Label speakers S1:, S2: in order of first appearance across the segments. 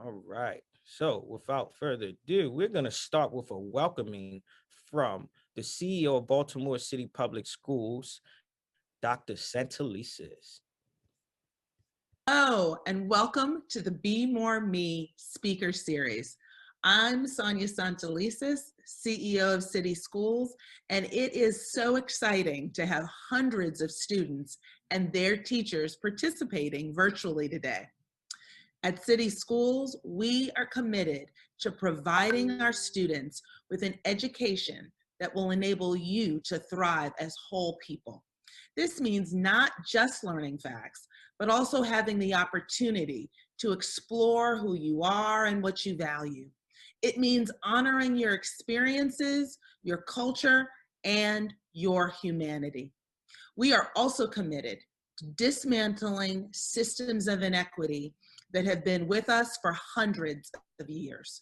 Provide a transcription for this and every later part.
S1: All right. So, without further ado, we're going to start with a welcoming from the CEO of Baltimore City Public Schools, Dr. Santelises.
S2: Hello, and welcome to the Be More Me Speaker Series. I'm Sonia Santelises, CEO of City Schools, and it is so exciting to have hundreds of students and their teachers participating virtually today. At City Schools, we are committed to providing our students with an education that will enable you to thrive as whole people. This means not just learning facts, but also having the opportunity to explore who you are and what you value. It means honoring your experiences, your culture, and your humanity. We are also committed to dismantling systems of inequity that have been with us for hundreds of years.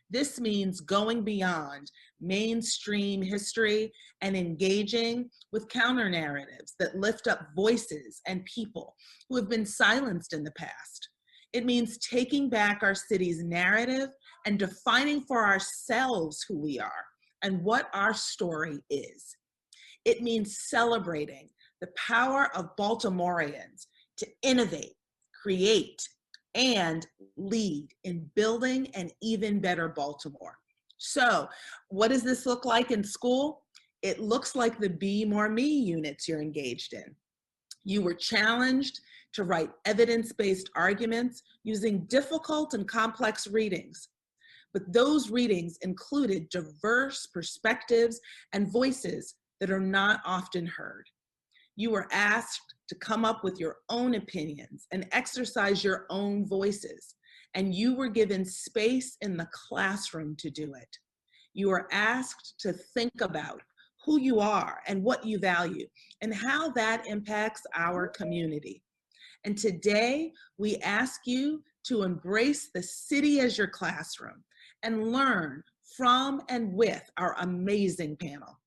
S2: This means going beyond mainstream history and engaging with counter narratives that lift up voices and people who have been silenced in the past. It means taking back our city's narrative and defining for ourselves who we are and what our story is. It means celebrating the power of Baltimoreans to innovate, create, and lead in building an even better Baltimore. So, what does this look like in school? It looks like the Be More Me units you're engaged in. You were challenged to write evidence-based arguments using difficult and complex readings. But those readings included diverse perspectives and voices that are not often heard. You were asked to come up with your own opinions and exercise your own voices, and you were given space in the classroom to do it. You were asked to think about who you are and what you value and how that impacts our community. And today, we ask you to embrace the city as your classroom and learn from and with our amazing panel.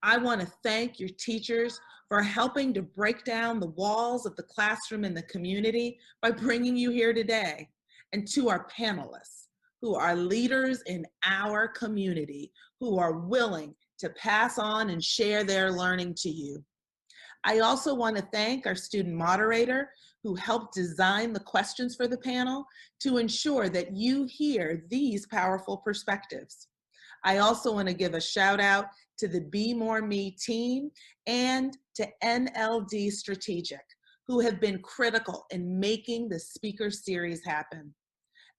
S2: I want to thank your teachers for helping to break down the walls of the classroom and the community by bringing you here today. And to our panelists, who are leaders in our community, who are willing to pass on and share their learning to you. I also want to thank our student moderator who helped design the questions for the panel to ensure that you hear these powerful perspectives. I also want to give a shout out to the Be More Me team and to NLD Strategic, who have been critical in making the speaker series happen.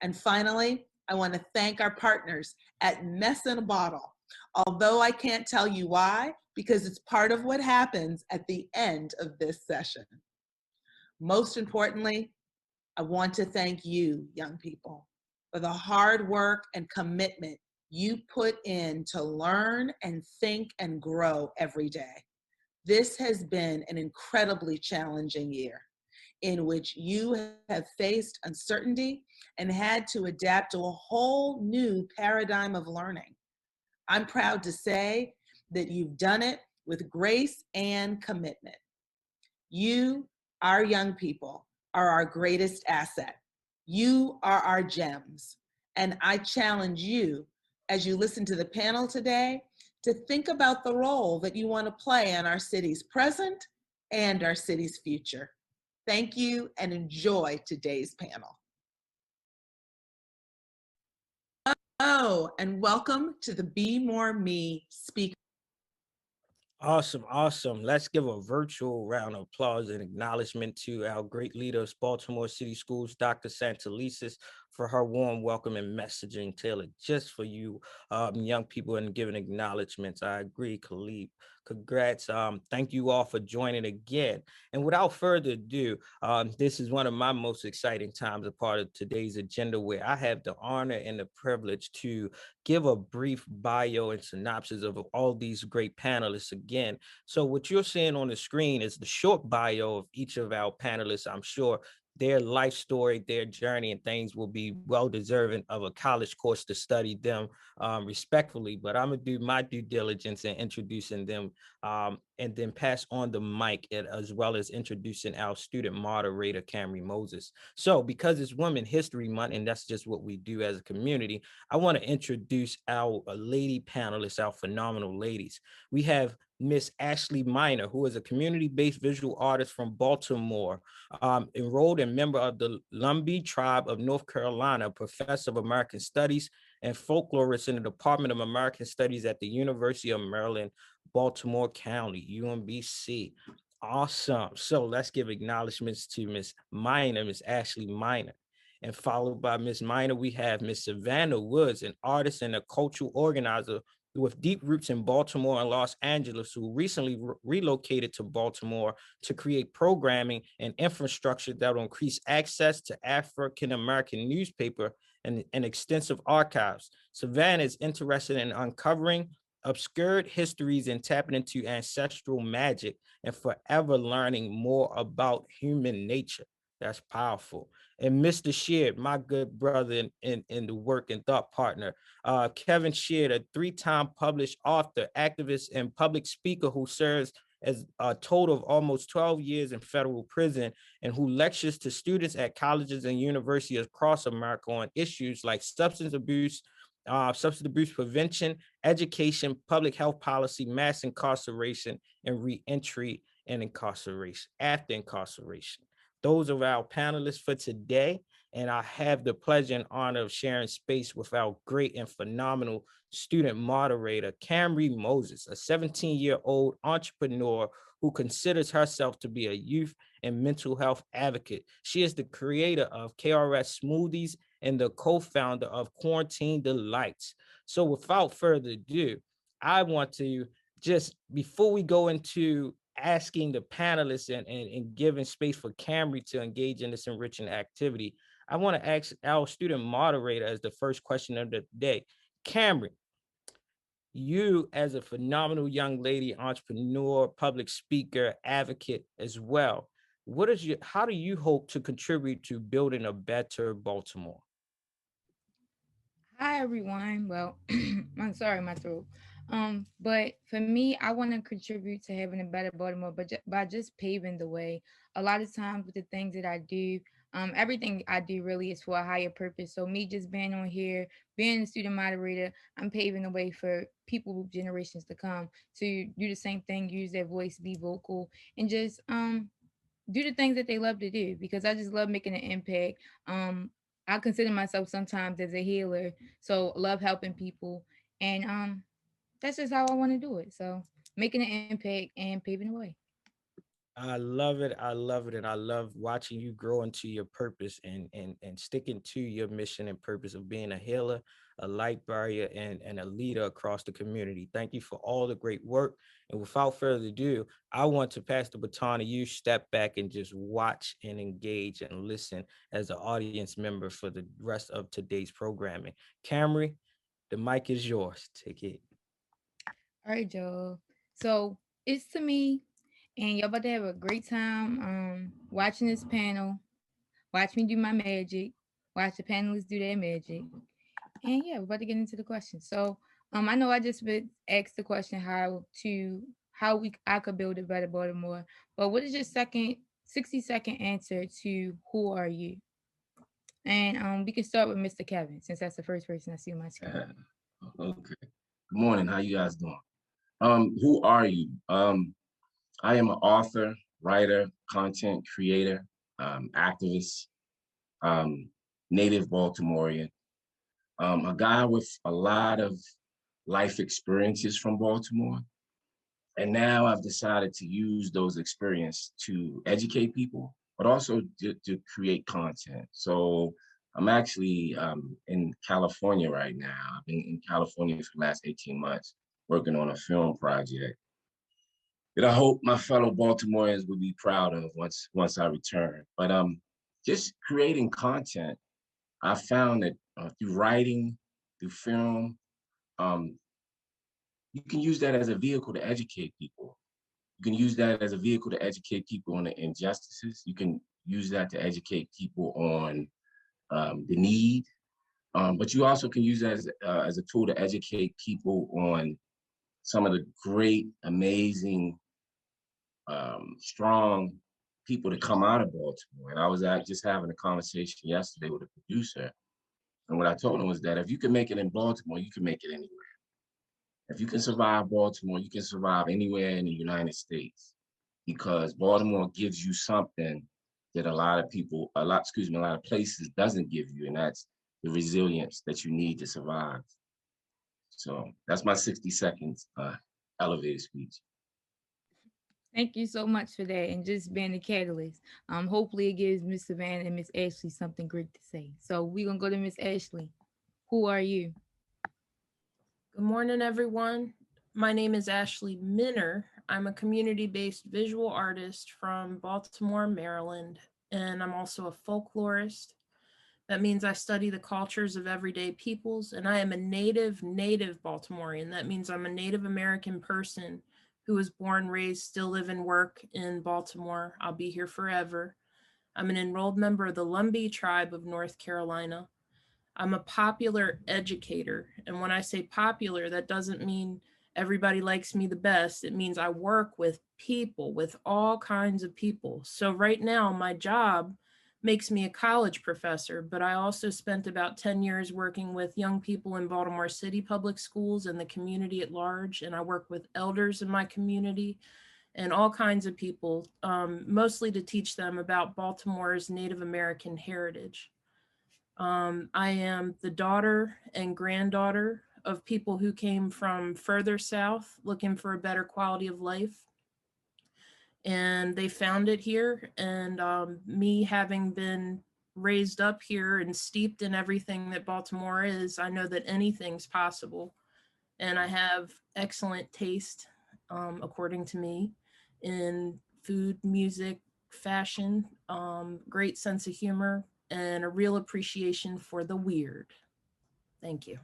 S2: And finally, I want to thank our partners at Mess in a Bottle, although I can't tell you why, because it's part of what happens at the end of this session. Most importantly, I want to thank you, young people, for the hard work and commitment you put in to learn and think and grow every day. This has been an incredibly challenging year in which you have faced uncertainty and had to adapt to a whole new paradigm of learning. I'm proud to say that you've done it with grace and commitment. You, our young people, are our greatest asset. You are our gems. And I challenge you, as you listen to the panel today, to think about the role that you want to play in our city's present and our city's future. Thank you and enjoy today's panel. Hello, and welcome to the Be More Me Speaker.
S1: Awesome, awesome. Let's give a virtual round of applause and acknowledgement to our great leader of Baltimore City Schools, Dr. Santelises, for her warm welcome and messaging tailored just for you, young people, and giving acknowledgments. I agree, Khalid. Congrats. Thank you all for joining again. And without further ado, this is one of my most exciting times, a part of today's agenda, where I have the honor and the privilege to give a brief bio and synopsis of all these great panelists again. So what you're seeing on the screen is the short bio of each of our panelists. I'm sure their life story, their journey, and things will be well deserving of a college course to study them respectfully. But I'm gonna do my due diligence in introducing them, and then pass on the mic, as well as introducing our student moderator, Camry Moses. So, because it's Women History Month, and that's just what we do as a community, I want to introduce our lady panelists, our phenomenal ladies. We have Miss Ashley Miner, who is a community-based visual artist from Baltimore, enrolled and member of the Lumbee tribe of North Carolina, professor of American Studies and folklorist in the Department of American Studies at the University of Maryland, Baltimore County, UMBC. Awesome. So let's give acknowledgments to Miss Miner, Miss Ashley Miner. And followed by Miss Miner, we have Miss Savannah Woods, an artist and a cultural organizer with deep roots in Baltimore and Los Angeles, who recently relocated to Baltimore to create programming and infrastructure that will increase access to African American newspaper and extensive archives. Savannah is interested in uncovering obscured histories and tapping into ancestral magic and forever learning more about human nature. That's powerful. And Mr. Sheard, my good brother in the work and thought partner, Kevin Sheard, a three-time published author, activist, and public speaker who serves as a total of almost 12 years in federal prison and who lectures to students at colleges and universities across America on issues like substance abuse prevention, education, public health policy, mass incarceration, and reentry and incarceration, after incarceration. Those are our panelists for today. And I have the pleasure and honor of sharing space with our great and phenomenal student moderator, Camry Moses, a 17-year-old entrepreneur who considers herself to be a youth and mental health advocate. She is the creator of KRS Smoothies and the co-founder of Quarantine Delights. So without further ado, I want to just, before we go into asking the panelists and giving space for Camry to engage in this enriching activity, I want to ask our student moderator as the first question of the day. Camry, you as a phenomenal young lady, entrepreneur, public speaker, advocate as well, how do you hope to contribute to building a better Baltimore?
S3: Hi everyone. Well, I'm sorry, my throat. But for me, I want to contribute to having a better Baltimore, but by just paving the way. A lot of times with the things that I do, everything I do really is for a higher purpose. So me just being on here, being a student moderator, I'm paving the way for people, generations to come, to do the same thing, use their voice, be vocal, and just do the things that they love to do, because I just love making an impact. I consider myself sometimes as a healer, so love helping people, and that's just how I want to do it. So making an impact and paving the way.
S1: I love it. I love it. And I love watching you grow into your purpose and sticking to your mission and purpose of being a healer, a light barrier, and a leader across the community. Thank you for all the great work. And without further ado, I want to pass the baton to you. Step back and just watch and engage and listen as an audience member for the rest of today's programming. Camry, the mic is yours. Take it.
S3: All right, Joe. So it's to me, and y'all about to have a great time watching this panel. Watch me do my magic. Watch the panelists do their magic. And yeah, we're about to get into the question. So I know I just been asked the question how we I could build a better Baltimore. But what is your second 60-second answer to who are you? And we can start with Mr. Kevin, since that's the first person I see on my screen.
S4: Okay. Good morning. How you guys doing? Who are you? I am an author, writer, content creator, activist, um, native Baltimorean, a guy with a lot of life experiences from Baltimore. And now I've decided to use those experiences to educate people, but also to create content. So I'm actually in California right now. I've been in California for the last 18 months working on a film project that I hope my fellow Baltimoreans will be proud of once I return. But just creating content, I found that through writing, through film, um, you can use that as a vehicle to educate people. You can use that as a vehicle to educate people on the injustices. You can use that to educate people on the need. But you also can use that as a tool to educate people on some of the great, amazing, strong people to come out of Baltimore. And I was just having a conversation yesterday with a producer. And what I told him was that if you can make it in Baltimore, you can make it anywhere. If you can survive Baltimore, you can survive anywhere in the United States, because Baltimore gives you something that a lot of places doesn't give you, and that's the resilience that you need to survive. So that's my 60 seconds elevator speech.
S3: Thank you so much for that and just being the catalyst. Hopefully it gives Miss Savannah and Miss Ashley something great to say. So we're gonna go to Miss Ashley. Who are you?
S5: Good morning, everyone. My name is Ashley Minner. I'm a community-based visual artist from Baltimore, Maryland, and I'm also a folklorist. That means I study the cultures of everyday peoples, and I am a native Baltimorean. That means I'm a Native American person who was born, raised, still live and work in Baltimore. I'll be here forever. I'm an enrolled member of the Lumbee tribe of North Carolina. I'm a popular educator. And when I say popular, that doesn't mean everybody likes me the best. It means I work with people, with all kinds of people. So right now, my job makes me a college professor, but I also spent about 10 years working with young people in Baltimore City public schools and the community at large. And I work with elders in my community and all kinds of people, mostly to teach them about Baltimore's Native American heritage. I am the daughter and granddaughter of people who came from further south looking for a better quality of life. And they found it here. And me having been raised up here and steeped in everything that Baltimore is, I know that anything's possible. And I have excellent taste, according to me, in food, music, fashion, great sense of humor, and a real appreciation for the weird. Thank you.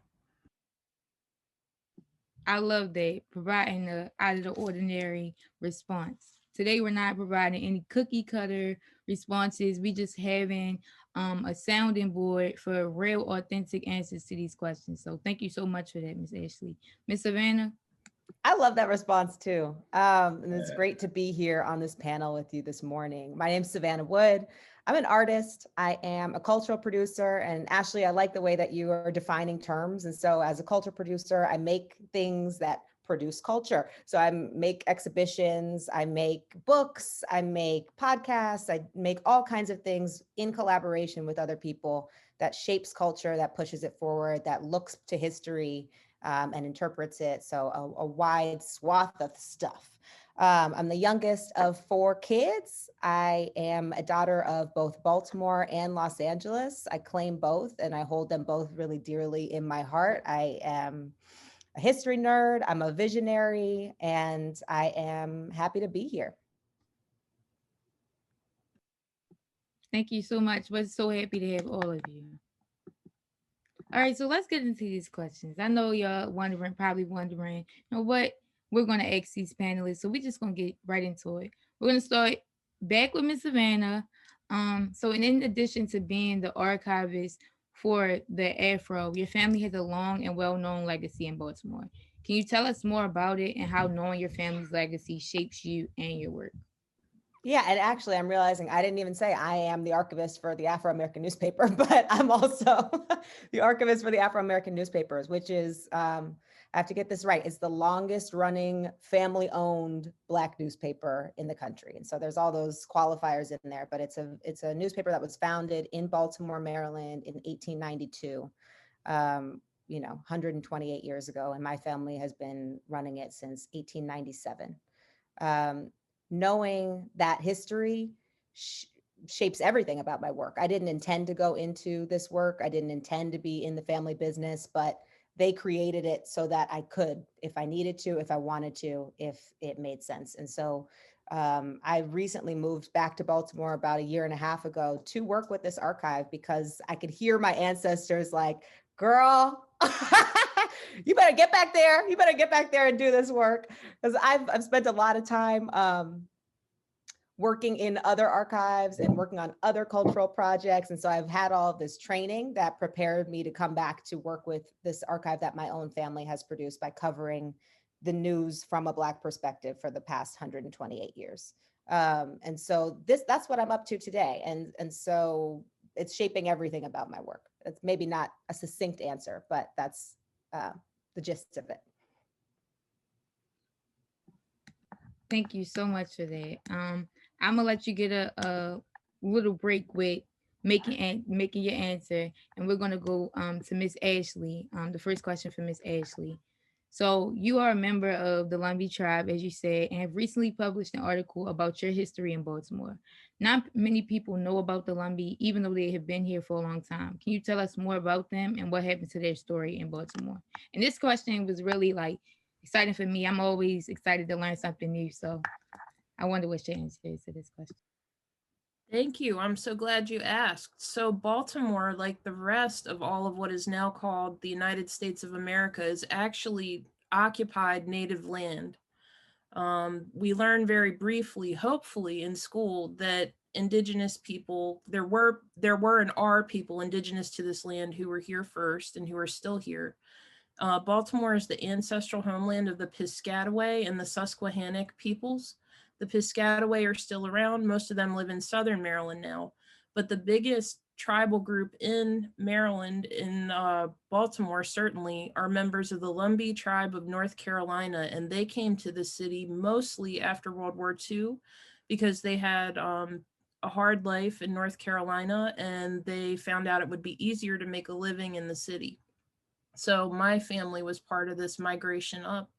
S3: I love that, providing the out of the ordinary response. Today we're not providing any cookie cutter responses. We just having a sounding board for real authentic answers to these questions. So thank you so much for that, Miss Ashley. Miss Savannah.
S6: I love that response too. And it's great to be here on this panel with you this morning. My name's Savannah Wood. I'm an artist. I am a cultural producer. And Ashley, I like the way that you are defining terms. And so as a culture producer, I make things that produce culture. So I make exhibitions, I make books, I make podcasts, I make all kinds of things in collaboration with other people that shapes culture, that pushes it forward, that looks to history, and interprets it. So a wide swath of stuff. I'm the youngest of 4 kids. I am a daughter of both Baltimore and Los Angeles. I claim both and I hold them both really dearly in my heart. I am a history nerd, I'm a visionary, and I am happy to be here.
S3: Thank you so much. We're so happy to have all of you. All right, so let's get into these questions. I know y'all probably wondering, what we're going to ask these panelists. So we're just going to get right into it. We're going to start back with Miss Savannah. So in addition to being the archivist for the Afro, your family has a long and well-known legacy in Baltimore. Can you tell us more about it and how knowing your family's legacy shapes you and your work?
S6: Yeah, and actually I'm realizing I didn't even say I am the archivist for the Afro-American newspaper, but I'm also the archivist for the Afro-American newspapers, which is, I have to get this right, it's the longest running family-owned Black newspaper in the country. And so there's all those qualifiers in there, but it's a newspaper that was founded in Baltimore, Maryland in 1892, 128 years ago. And my family has been running it since 1897. Knowing that history shapes everything about my work. I didn't intend to go into this work. I didn't intend to be in the family business, but they created it so that I could, if I needed to, if I wanted to, if it made sense. And so I recently moved back to Baltimore about 1.5 years ago to work with this archive because I could hear my ancestors like, girl, you better get back there. You better get back there and do this work. Because I've spent a lot of time working in other archives and working on other cultural projects. And so I've had all of this training that prepared me to come back to work with this archive that my own family has produced by covering the news from a Black perspective for the past 128 years. And so that's what I'm up to today. And so it's shaping everything about my work. It's maybe not a succinct answer, but that's the gist of it.
S3: Thank you so much for that. I'm gonna let you get a little break with making your answer, and we're gonna go to Miss Ashley. The first question for Miss Ashley. So you are a member of the Lumbee tribe, as you said, and have recently published an article about your history in Baltimore. Not many people know about the Lumbee, even though they have been here for a long time. Can you tell us more about them and what happened to their story in Baltimore? And this question was really like exciting for me. I'm always excited to learn something new. So I wonder what your answer is to this question.
S5: Thank you. I'm so glad you asked. So, Baltimore, like the rest of all of what is now called the United States of America, is actually occupied native land. We learned very briefly, hopefully, in school that indigenous people, there were and are people indigenous to this land who were here first and who are still here. Baltimore is the ancestral homeland of the Piscataway and the Susquehannock peoples. The Piscataway are still around. Most of them live in southern Maryland now. But the biggest tribal group in Maryland, in Baltimore certainly, are members of the Lumbee tribe of North Carolina. And they came to the city mostly after World War II because they had a hard life in North Carolina and they found out it would be easier to make a living in the city. So my family was part of this migration up.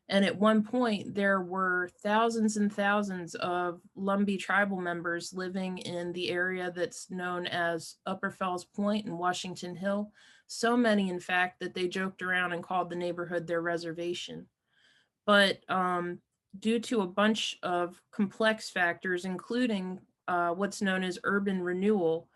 S5: And at one point, there were thousands and thousands of Lumbee tribal members living in the area that's known as Upper Fells Point and Washington Hill. So many, in fact, that they joked around and called the neighborhood their reservation. But due to a bunch of complex factors, including what's known as urban renewal,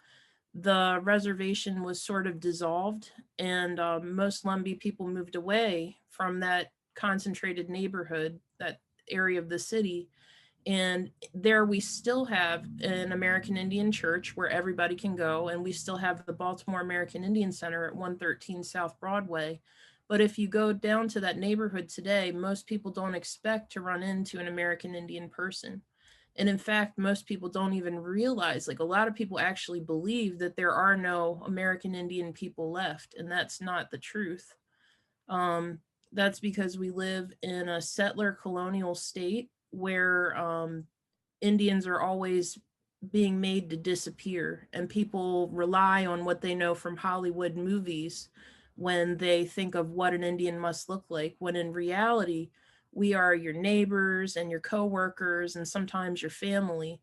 S5: the reservation was sort of dissolved, and most Lumbee people moved away from that concentrated neighborhood, that area of the city. And there we still have an American Indian church where everybody can go, and we still have the Baltimore American Indian Center at 113 South Broadway. But if you go down to that neighborhood today, most people don't expect to run into an American Indian person. And in fact, most people don't even realize, like a lot of people actually believe that there are no American Indian people left, and that's not the truth. That's because we live in a settler colonial state where Indians are always being made to disappear, and people rely on what they know from Hollywood movies when they think of what an Indian must look like, when in reality, we are your neighbors and your coworkers and sometimes your family.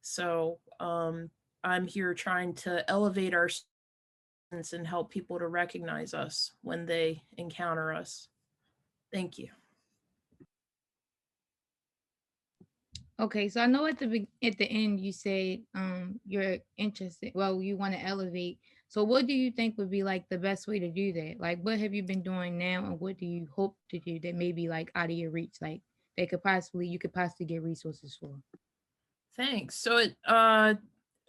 S5: So I'm here trying to elevate our students and help people to recognize us when they encounter us. Thank you.
S3: Okay, so I know at the end you said you're interested. Well, you want to elevate. So what do you think would be like the best way to do that? Like, what have you been doing now, and what do you hope to do that may be like out of your reach, like that could possibly you could possibly get resources for?
S5: Thanks. So it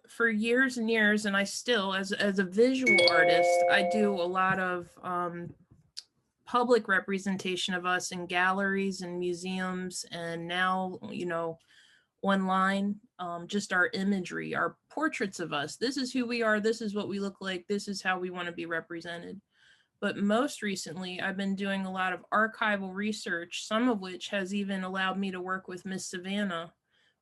S5: for years and years, and I still, as a visual artist, I do a lot of public representation of us in galleries and museums, and now, you know, online, just our imagery, our portraits of us. This is who we are. This is what we look like. This is how we want to be represented. But most recently, I've been doing a lot of archival research, some of which has even allowed me to work with Miss Savannah,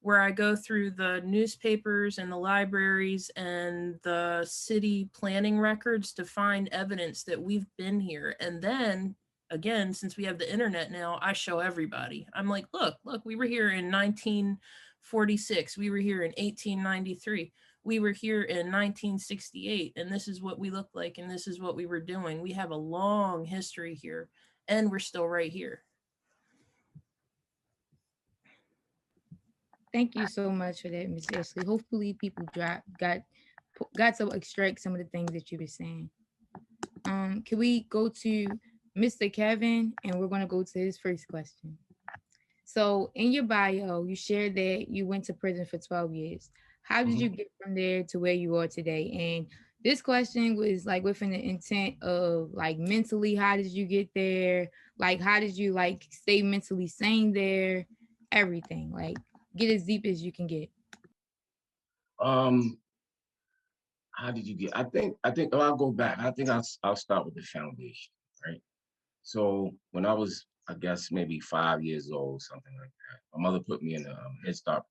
S5: where I go through the newspapers and the libraries and the city planning records to find evidence that we've been here. And then again, since we have the internet now, I show everybody. I'm like, look, we were here in 1946. We were here in 1893. We were here in 1968, and this is what we look like, and this is what we were doing. We have a long history here, and we're still right here.
S3: Thank you so much for that, Miss Ashley. Hopefully, people got to extract some of the things that you were saying. Can we go to Mr. Kevin, and we're gonna go to his first question. So in your bio, you shared that you went to prison for 12 years. How did you
S4: Mhm.
S3: get from there to where you are today? And this question was like within the intent of like mentally, how did you get there? Like how did you like stay mentally sane there? Everything. Like get as deep as you can get.
S4: Um, how did you get? I think. Oh, I'll go back. I think I'll start with the foundation, right? So when I was, I guess maybe 5 years old, something like that, my mother put me in a Head Start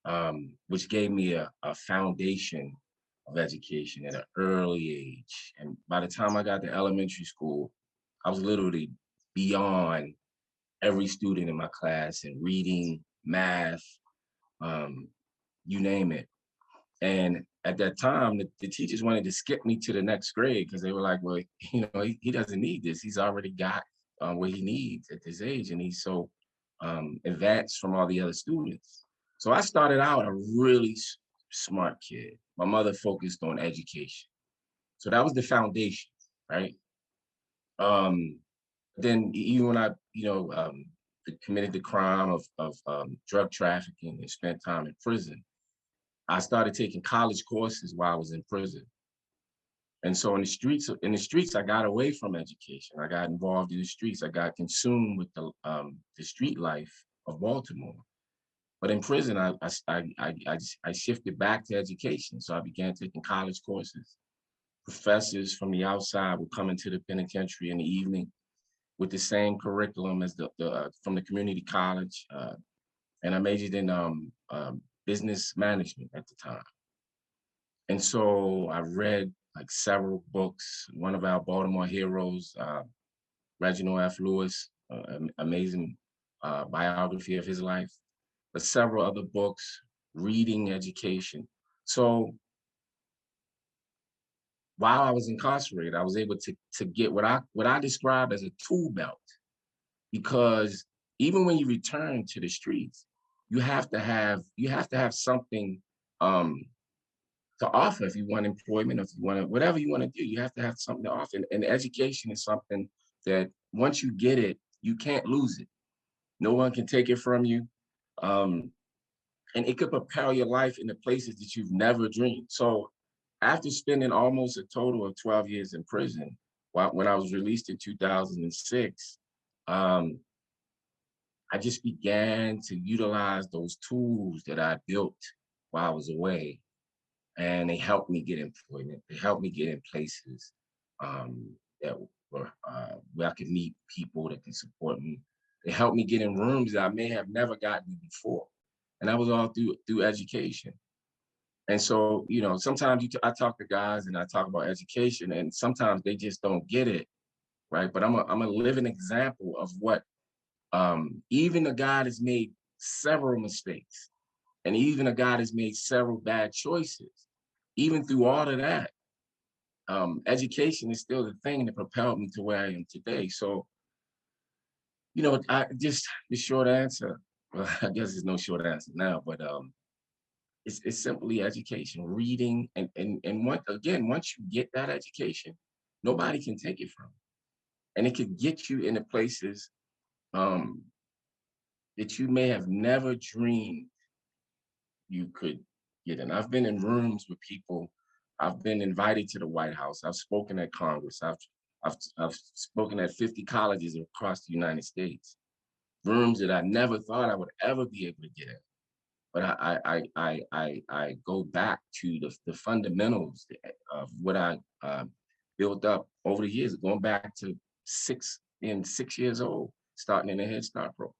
S4: program, which gave me a foundation of education at an early age. And by the time I got to elementary school, I was literally beyond every student in my class in reading, math, um, you name it. And at that time, the teachers wanted to skip me to the next grade because they were like, well, he doesn't need this. He's already got what he needs at this age. And he's so advanced from all the other students. So I started out a really smart kid. My mother focused on education. So that was the foundation, right? Um, then even when I, committed the crime of drug trafficking and spent time in prison, I started taking college courses while I was in prison. And so in the streets, I got away from education. I got involved in the streets. I got consumed with the street life of Baltimore. But in prison, I shifted back to education. So I began taking college courses. Professors from the outside would come into the penitentiary in the evening with the same curriculum as the from the community college, and I majored in business management at the time. And so I read like several books. One of our Baltimore heroes, Reginald F. Lewis, amazing biography of his life, but several other books, reading education. So while I was incarcerated, I was able to get what I describe as a tool belt, because even when you return to the streets, you have to have something um, to offer. If you want employment, if you want to, whatever you want to do, you have to have something to offer. And education is something that once you get it, you can't lose it. No one can take it from you. Um, and it could propel your life into places that you've never dreamed. So after spending almost a total of 12 years in prison, when I was released in 2006, um, I just began to utilize those tools that I built while I was away, and they helped me get employment. They helped me get in places that were where I could meet people that can support me. They helped me get in rooms that I may have never gotten in before, and that was all through education. And so, sometimes I talk to guys and I talk about education, and sometimes they just don't get it, right? But I'm a living example of what even a guy that's made several mistakes, and even a guy that's made several bad choices. Even through all of that, education is still the thing that propelled me to where I am today. So, I just the short answer. Well, I guess there's no short answer now, but it's simply education, reading, and once you get that education, nobody can take it from you, and it could get you into places um, that you may have never dreamed you could get in. I've been in rooms with people. I've been invited to the White House. I've spoken at Congress. I've spoken at 50 colleges across the United States. Rooms that I never thought I would ever be able to get in. But I go back to the fundamentals of what I built up over the years, going back to 6 years old, starting in the Head Start program.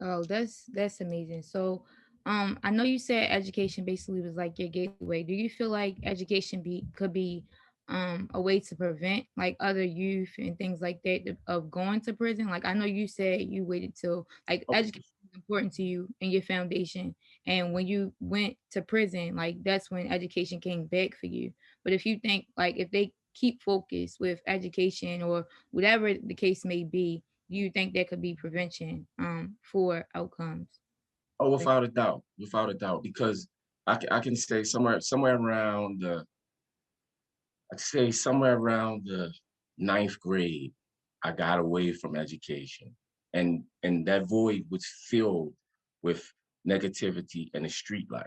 S3: Oh, that's amazing. So, I know you said education basically was like your gateway. Do you feel like education be could be a way to prevent like other youth and things like that of going to prison? Like I know you said you waited till like
S4: Okay.
S3: education is important to you and your foundation, and when you went to prison, like that's when education came back for you. But if you think like if they keep focused with education or whatever the case may be, do you think there could be prevention for outcomes?
S4: Oh,
S3: Like,
S4: without a doubt, because I can say somewhere around I'd say somewhere around the ninth grade, I got away from education, and that void was filled with negativity and the street life,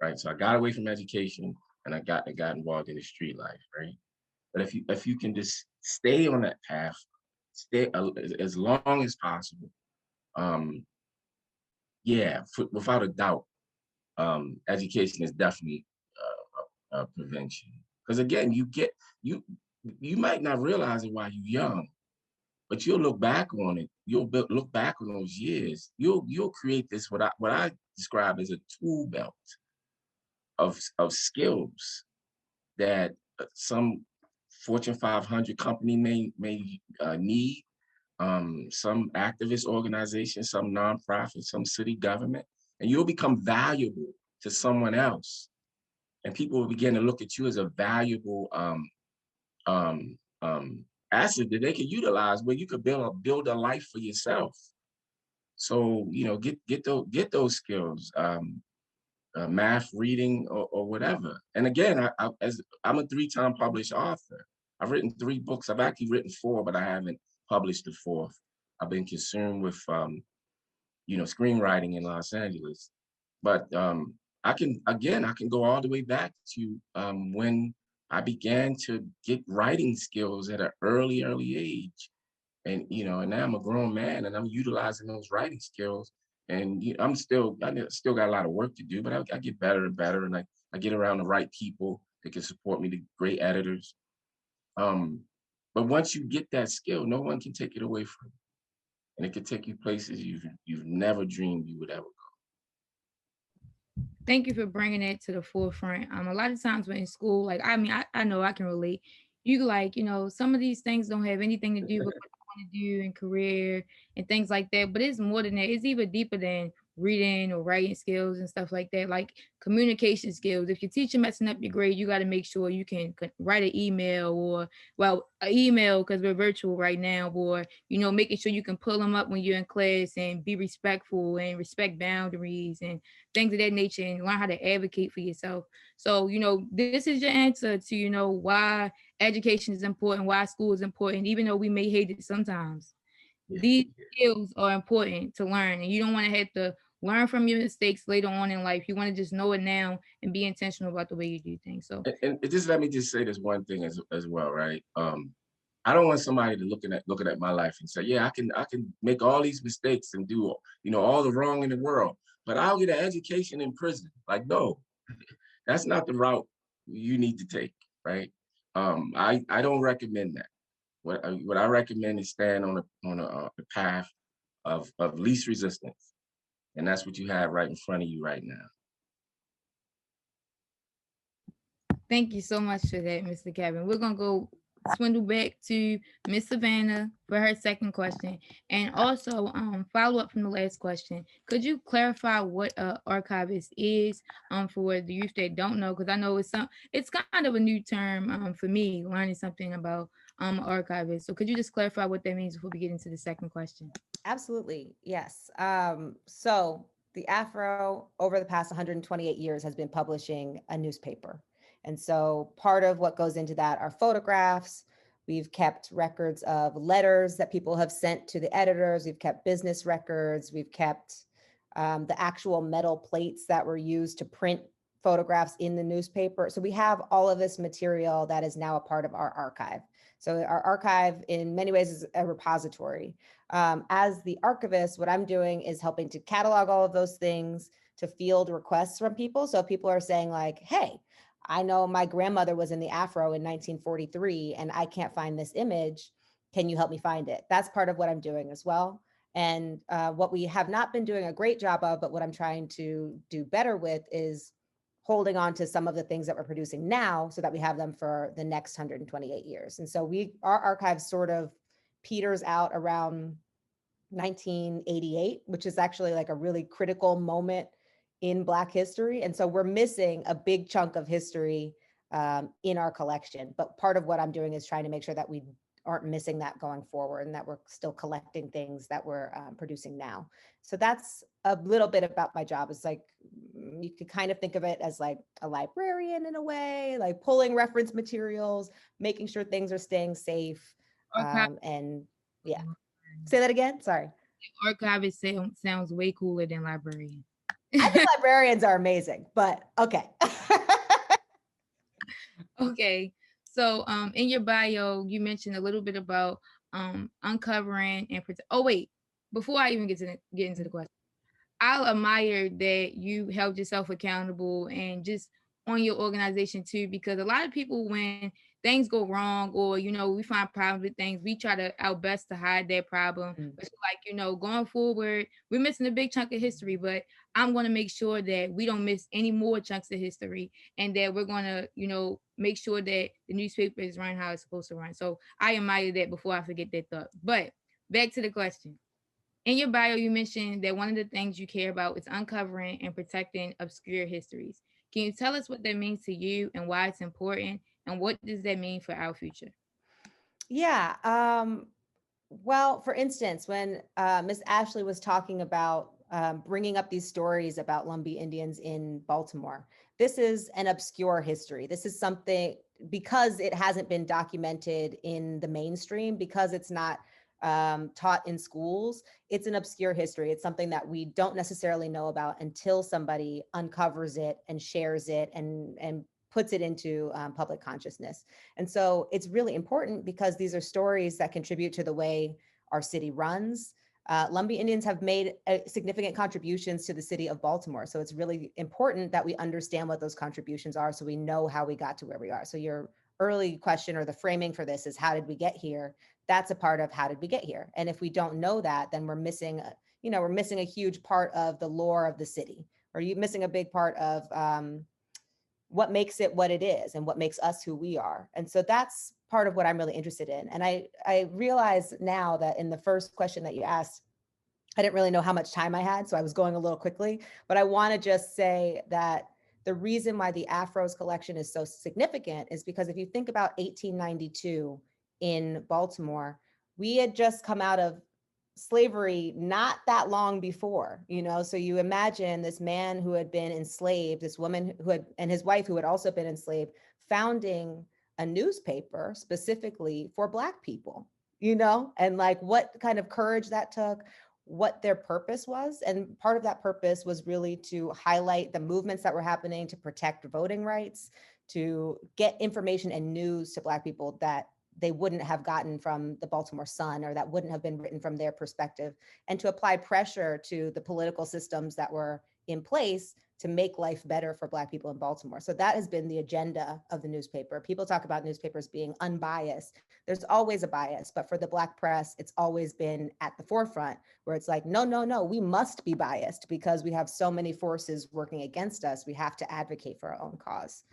S4: right? So I got away from education, and I got involved in the street life, right? But if you can just stay on that path, stay as long as possible, um, yeah, without a doubt, education is definitely prevention. Because again, you you might not realize it while you're young, but you'll look back on it. Look back on those years. You'll create this what I describe as a tool belt of skills that some Fortune 500 company may need, some activist organization, some nonprofit, some city government, and you'll become valuable to someone else, and people will begin to look at you as a valuable um, asset that they can utilize, where you could build a life for yourself. So get those skills, math, reading, or whatever. And again, as I'm a 3-time published author. I've written 3 books. I've actually written 4, but I haven't published the 4th. I've been consumed with screenwriting in Los Angeles. But I can go all the way back to when I began to get writing skills at an early age. And now I'm a grown man, and I'm utilizing those writing skills. And I still got a lot of work to do, but I get better and better, and I get around the right people that can support me, the great editors. Um, but once you get that skill, no one can take it away from you, and it can take you places you've never dreamed you would ever go.
S3: Thank you for bringing that to the forefront. A lot of times when in school, like I mean, I know I can relate. You like, some of these things don't have anything to do with what I want to do in career and things like that. But it's more than that. It's even deeper than reading or writing skills and stuff like that. Like communication skills. If your teacher messing up your grade, you got to make sure you can write an email or an email because we're virtual right now, or making sure you can pull them up when you're in class and be respectful and respect boundaries and things of that nature, and learn how to advocate for yourself. So, this is your answer to, why education is important, why school is important, even though we may hate it sometimes.
S4: Yeah.
S3: These skills are important to learn, and you don't want to have to learn from your mistakes later on in life. You want to just know it now and be intentional about the way you do things. So,
S4: And just let me just say this one thing as well, right? I don't want somebody to looking at my life and say, yeah, I can make all these mistakes and do all the wrong in the world, but I'll get an education in prison. Like, no, that's not the route you need to take, right? I don't recommend that. What I recommend is stand on a path of least resistance, and that's what you have right in front of you right now.
S3: thank you so much for that, Mr. Kevin. We're gonna go swindle back to Miss Savannah for her second question, and also follow up from the last question. Could you clarify what a archivist is for the youth that don't know? Because I know it's kind of a new term for me, learning something about archivist. So could you just clarify what that means before we get into the second question?
S6: Absolutely. Yes. So the Afro over the past 128 years has been publishing a newspaper. And so part of what goes into that are photographs. We've kept records of letters that people have sent to the editors. We've kept business records. We've kept the actual metal plates that were used to print photographs in the newspaper. So we have all of this material that is now a part of our archive. So our archive in many ways is a repository. As the archivist, what I'm doing is helping to catalog all of those things, to field requests from people. So people are saying like, hey, I know my grandmother was in the Afro in 1943 and I can't find this image. Can you help me find it? That's part of what I'm doing as well. And what we have not been doing a great job of, but what I'm trying to do better with is holding on to some of the things that we're producing now so that we have them for the next 128 years. And so our archive sort of peters out around 1988, which is actually like a really critical moment in Black history. And so we're missing a big chunk of history in our collection. But part of what I'm doing is trying to make sure that we aren't missing that going forward and that we're still collecting things that we're producing now. So that's a little bit about my job. It's like, you could kind of think of it as like a librarian in a way, like pulling reference materials, making sure things are staying safe,
S3: Archive,
S6: And yeah, say that again. Sorry.
S3: archivist sounds way cooler than librarian.
S6: I think librarians are amazing, but okay.
S3: Okay. So in your bio, you mentioned a little bit about uncovering and oh wait, before I even get into the question, I'll admire that you held yourself accountable and just on your organization too, because a lot of people, when things go wrong or we find problems with things, we try to our best to hide that problem.
S6: Mm.
S3: But like going forward, we're missing a big chunk of history, but I'm going to make sure that we don't miss any more chunks of history, and that we're going to make sure that the newspaper is run how it's supposed to run. So I admire that before I forget that thought. But back to the question. In your bio, you mentioned that one of the things you care about is uncovering and protecting obscure histories. Can you tell us what that means to you and why it's important? And what does that mean for our future?
S6: Yeah. Well, for instance, when Miss Ashley was talking about bringing up these stories about Lumbee Indians in Baltimore, this is an obscure history. This is something because it hasn't been documented in the mainstream, because it's not taught in schools. It's an obscure history. It's something that we don't necessarily know about until somebody uncovers it and shares it and puts it into public consciousness. And so it's really important because these are stories that contribute to the way our city runs. Lumbee Indians have made significant contributions to the city of Baltimore. So it's really important that we understand what those contributions are so we know how we got to where we are. So your early question, or the framing for this, is how did we get here? That's a part of how did we get here. And if we don't know that, then we're missing, we're missing a huge part of the lore of the city, or you're missing a big part of what makes it what it is and what makes us who we are. And so that's part of what I'm really interested in. And I realize now that in the first question that you asked, I didn't really know how much time I had, so I was going a little quickly, but I want to just say that the reason why the Afros collection is so significant is because if you think about 1892 in Baltimore, we had just come out of slavery not that long before, so you imagine this man who had been enslaved, this woman who had, and his wife who had also been enslaved, founding a newspaper specifically for Black people, and like what kind of courage that took, what their purpose was. And part of that purpose was really to highlight the movements that were happening to protect voting rights, to get information and news to Black people that they wouldn't have gotten from the Baltimore Sun, or that wouldn't have been written from their perspective, and to apply pressure to the political systems that were in place to make life better for Black people in Baltimore. So that has been the agenda of the newspaper. People talk about newspapers being unbiased. There's always a bias, but for the Black press, it's always been at the forefront, where it's like, no, no, no, we must be biased because we have so many forces working against us. We have to advocate for our own cause.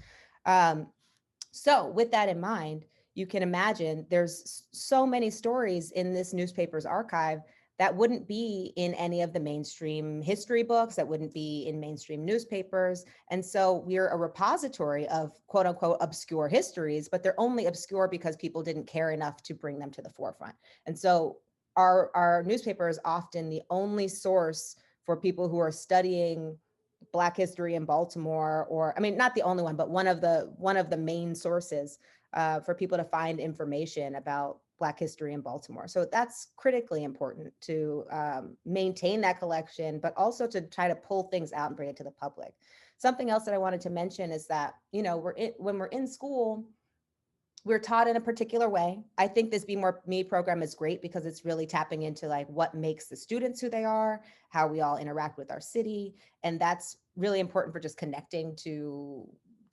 S6: So with that in mind, you can imagine there's so many stories in this newspaper's archive that wouldn't be in any of the mainstream history books, that wouldn't be in mainstream newspapers. And so we're a repository of quote unquote obscure histories, but they're only obscure because people didn't care enough to bring them to the forefront. And so our newspaper is often the only source for people who are studying Black history in Baltimore, or I mean, not the only one, but one of the main sources for people to find information about Black history in Baltimore. So that's critically important to maintain that collection, but also to try to pull things out and bring it to the public. Something else that I wanted to mention is that, when we're in school, we're taught in a particular way. I think this BMore Me program is great because it's really tapping into like what makes the students who they are, how we all interact with our city. And that's really important for just connecting to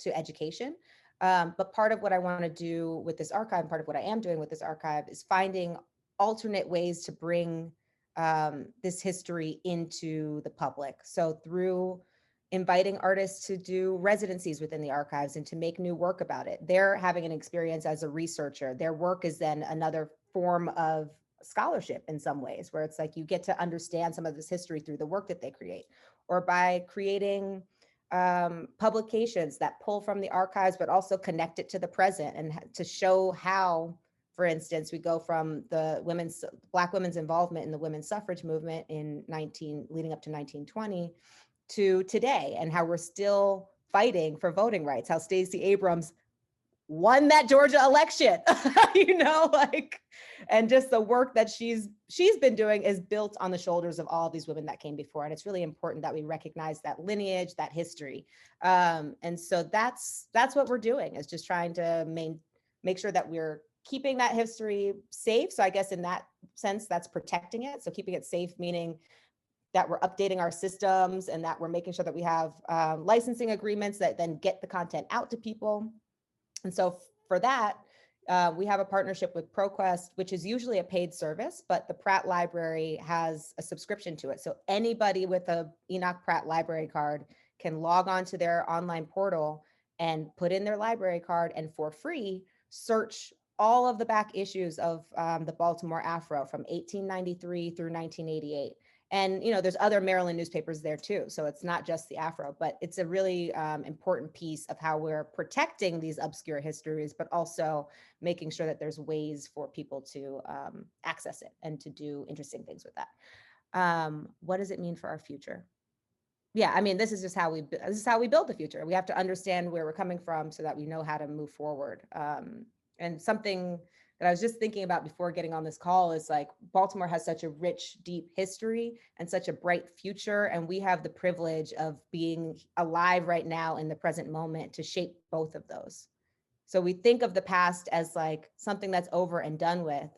S6: education. But part of what I want to do with this archive, part of what I am doing with this archive, is finding alternate ways to bring this history into the public. So through inviting artists to do residencies within the archives and to make new work about it. They're having an experience as a researcher. Their work is then another form of scholarship in some ways, where it's like you get to understand some of this history through the work that they create, or by creating publications that pull from the archives, but also connect it to the present and to show how, for instance, we go from the Black women's involvement in the women's suffrage movement leading up to 1920 to today, and how we're still fighting for voting rights, how Stacey Abrams won that Georgia election, like, and just the work that she's been doing is built on the shoulders of all of these women that came before. And it's really important that we recognize that lineage, that history. And so that's what we're doing, is just trying to make sure that we're keeping that history safe. So I guess in that sense, that's protecting it. So keeping it safe, meaning that we're updating our systems and that we're making sure that we have licensing agreements that then get the content out to people. And so for that, we have a partnership with ProQuest, which is usually a paid service, but the Pratt Library has a subscription to it. So anybody with a Enoch Pratt library card can log on to their online portal and put in their library card, and for free, search all of the back issues of the Baltimore Afro from 1893 through 1988. And, there's other Maryland newspapers there too. So it's not just the Afro, but it's a really important piece of how we're protecting these obscure histories, but also making sure that there's ways for people to access it and to do interesting things with that. What does it mean for our future? Yeah, I mean, this is how we build the future. We have to understand where we're coming from so that we know how to move forward. And something that I was just thinking about before getting on this call is, like, Baltimore has such a rich, deep history and such a bright future. And we have the privilege of being alive right now in the present moment to shape both of those. So we think of the past as like something that's over and done with,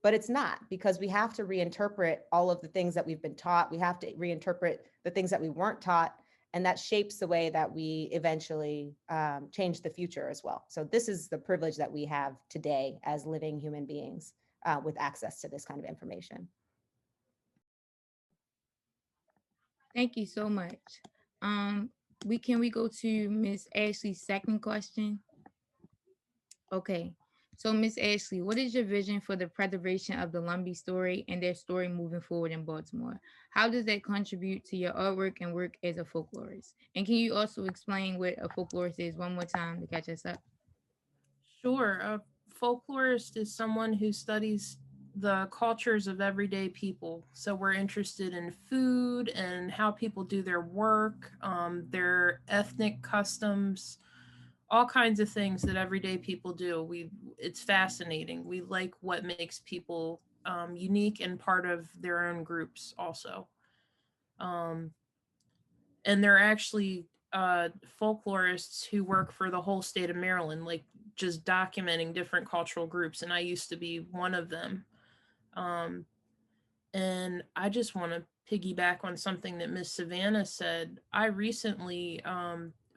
S6: but it's not, because we have to reinterpret all of the things that we've been taught. We have to reinterpret the things that we weren't taught. And that shapes the way that we eventually change the future as well. So this is the privilege that we have today as living human beings with access to this kind of information.
S3: Thank you so much. Can we go to Miss Ashley's second question? Okay. So, Miss Ashley, what is your vision for the preservation of the Lumbee story and their story moving forward in Baltimore? How does that contribute to your artwork and work as a folklorist? And can you also explain what a folklorist is one more time to catch us up?
S5: Sure. A folklorist is someone who studies the cultures of everyday people. So we're interested in food and how people do their work, their ethnic customs, all kinds of things that everyday people do. It's fascinating. We like what makes people unique and part of their own groups also. And they're actually folklorists who work for the whole state of Maryland, like just documenting different cultural groups. And I used to be one of them. And I just want to piggyback on something that Miss Savannah said. I recently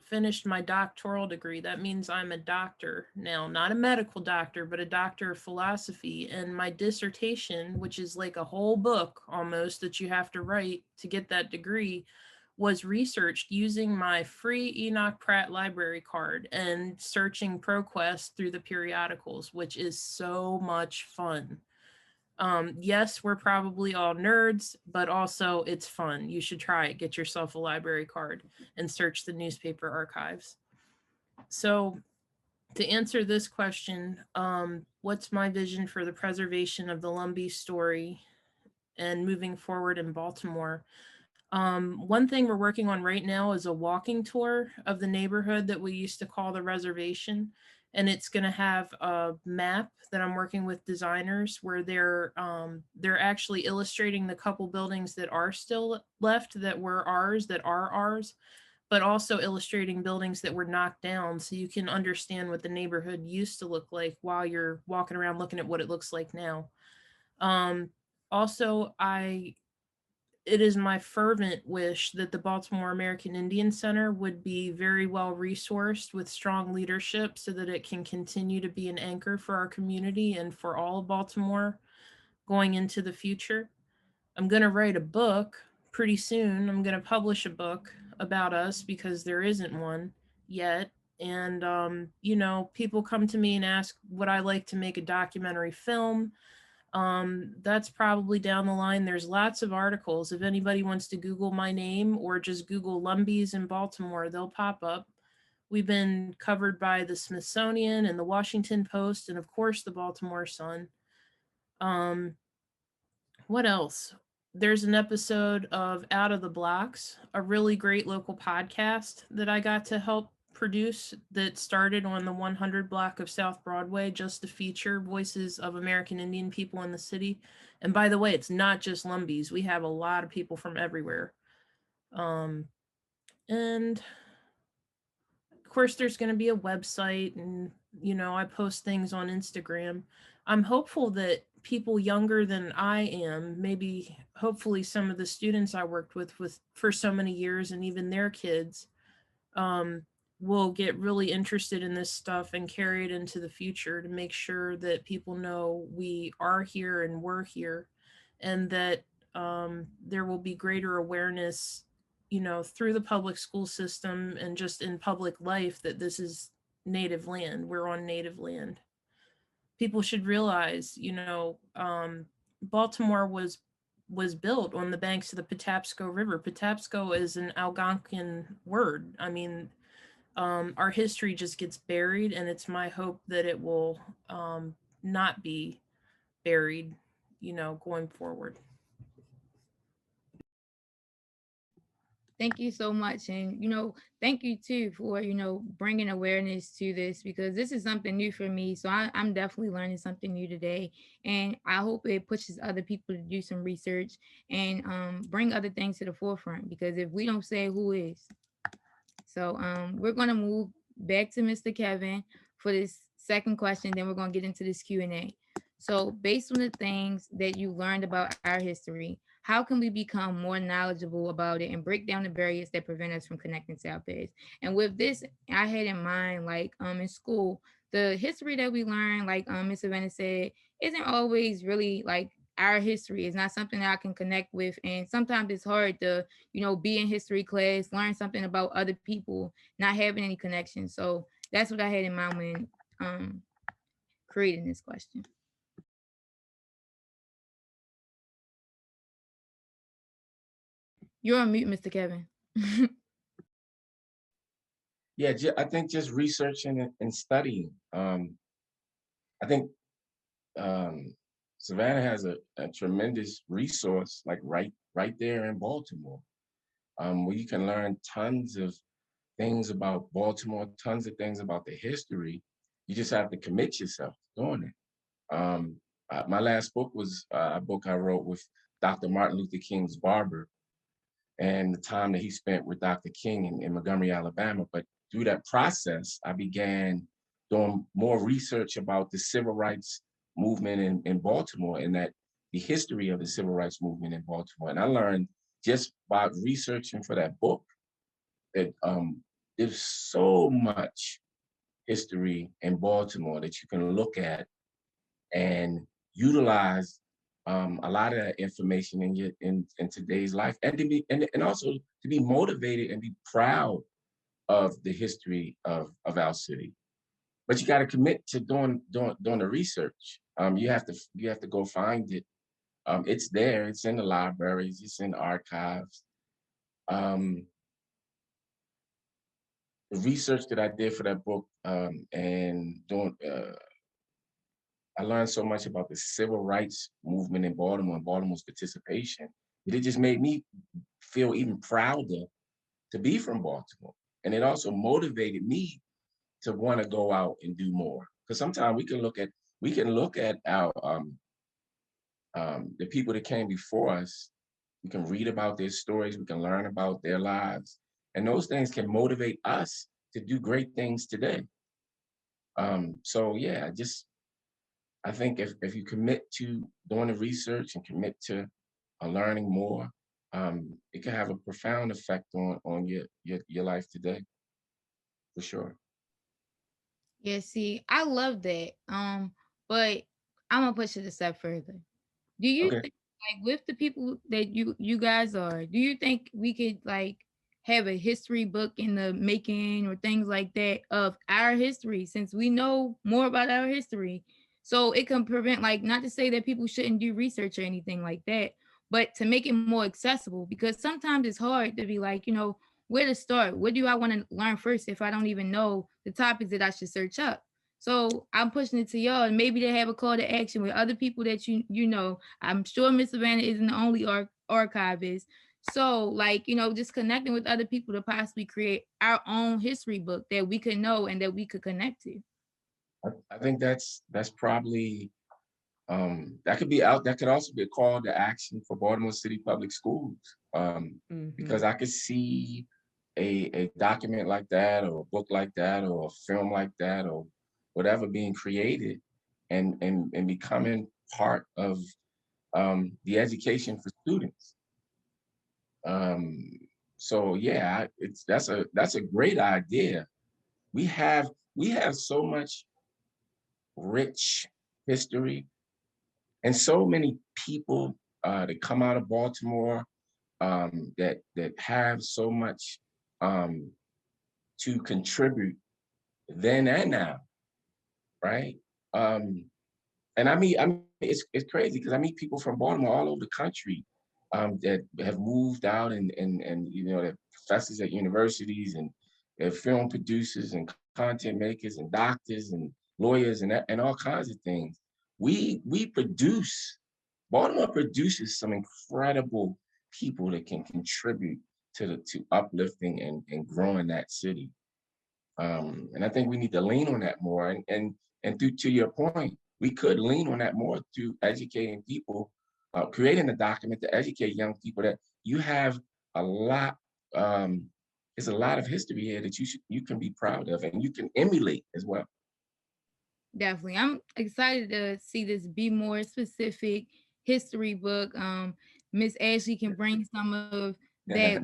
S5: finished my doctoral degree. That means I'm a doctor now, not a medical doctor, but a doctor of philosophy. And my dissertation, which is like a whole book almost that you have to write to get that degree, was researched using my free Enoch Pratt library card and searching ProQuest through the periodicals, which is so much fun. Yes, we're probably all nerds, but also it's fun. You should try it. Get yourself a library card and search the newspaper archives. So to answer this question, what's my vision for the preservation of the Lumbee story and moving forward in Baltimore? One thing we're working on right now is a walking tour of the neighborhood that we used to call the reservation. And it's going to have a map that I'm working with designers where they're actually illustrating the couple buildings that are still left that were ours, that are ours, but also illustrating buildings that were knocked down so you can understand what the neighborhood used to look like while you're walking around looking at what it looks like now. Also, it is my fervent wish that the Baltimore American Indian Center would be very well resourced with strong leadership so that it can continue to be an anchor for our community and for all of Baltimore going into the future. I'm going to write a book pretty soon. I'm going to publish a book about us because there isn't one yet. And, people come to me and ask, would I like to make a documentary film? That's probably down the line. There's lots of articles. If anybody wants to Google my name or just Google Lumbees in Baltimore, they'll pop up. We've been covered by the Smithsonian and the Washington Post and of course the Baltimore Sun. What else? There's an episode of Out of the Blocks, a really great local podcast that I got to help produce that started on the 100 block of South Broadway just to feature voices of American Indian people in the city. And by the way, it's not just Lumbees. We have a lot of people from everywhere. And of course, there's going to be a website, and I post things on Instagram. I'm hopeful that people younger than I am, maybe hopefully some of the students I worked with for so many years, and even their kids, um, will get really interested in this stuff and carry it into the future to make sure that people know we are here and we're here, and that there will be greater awareness, through the public school system and just in public life, that this is native land. We're on native land. People should realize, Baltimore was built on the banks of the Patapsco River. Patapsco is an Algonquin word. I mean, our history just gets buried, and it's my hope that it will not be buried, going forward.
S3: Thank you so much. And, thank you too for, bringing awareness to this, because this is something new for me. So I'm definitely learning something new today. And I hope it pushes other people to do some research and bring other things to the forefront, because if we don't say, who is? So we're going to move back to Mr. Kevin for this second question. Then we're going to get into this Q&A. So based on the things that you learned about our history, how can we become more knowledgeable about it and break down the barriers that prevent us from connecting to our past? And with this, I had in mind, like in school, the history that we learn, like Ms. Savannah said, isn't always really like our history. It's not something that I can connect with. And sometimes it's hard to, be in history class, learn something about other people, not having any connections. So that's what I had in mind when creating this question. You're on mute, Mr. Kevin.
S4: Yeah, I think just researching and studying. I think Savannah has a tremendous resource, like right there in Baltimore, where you can learn tons of things about Baltimore, tons of things about the history. You just have to commit yourself to doing it. My last book was a book I wrote with Dr. Martin Luther King's barber, and the time that he spent with Dr. King in Montgomery, Alabama. But through that process, I began doing more research about the civil rights movement in Baltimore, and that the history of the civil rights movement in Baltimore. And I learned just by researching for that book that there's so much history in Baltimore that you can look at and utilize a lot of that information in today's life, and to be and also to be motivated and be proud of the history of our city. But you got to commit to doing the research. You have to go find it. It's there. It's in the libraries. It's in the archives. The research that I did for that book, and doing I learned so much about the civil rights movement in Baltimore and Baltimore's participation. It just made me feel even prouder to be from Baltimore. And it also motivated me to want to go out and do more. Because sometimes we can look at our the people that came before us. We can read about their stories. We can learn about their lives, and those things can motivate us to do great things today. So yeah, I think if you commit to doing the research and commit to learning more, it can have a profound effect on your life today, for sure.
S3: Yeah, see, I love that. But I'm gonna push it a step further. Do you
S4: Okay.
S3: think, like, with the people that you guys are, do you think we could like have a history book in the making or things like that of our history, since we know more about our history? So it can prevent, like, not to say that people shouldn't do research or anything like that, but to make it more accessible, because sometimes it's hard to be like, where to start? What do I want to learn first if I don't even know the topics that I should search up? So I'm pushing it to y'all, and maybe they have a call to action with other people that you know. I'm sure Miss Savannah isn't the only archivist. So like, just connecting with other people to possibly create our own history book that we could know and that we could connect to.
S4: I think that's probably that could be out. That could also be a call to action for Baltimore City Public Schools, because I could see a document like that, or a book like that, or a film like that, or whatever being created, and becoming part of the education for students. Um, so yeah, it's that's a great idea. We have we have so much rich history and so many people that come out of Baltimore, that have so much um, to contribute then and now, right? Um, and it's crazy because I meet people from Baltimore all over the country, that have moved out, and they're professors at universities, and they're film producers and content makers and doctors and lawyers and all kinds of things. We produce Baltimore produces some incredible people that can contribute to uplifting and growing that city. And I think we need to lean on that more. And through, to your point, we could lean on that more through educating people, creating a document to educate young people that you have a lot. Um, there's a lot of history here that you can be proud of and you can emulate as well.
S3: Definitely. I'm excited to see this Be More Specific history book. Miss Ashley can bring some of that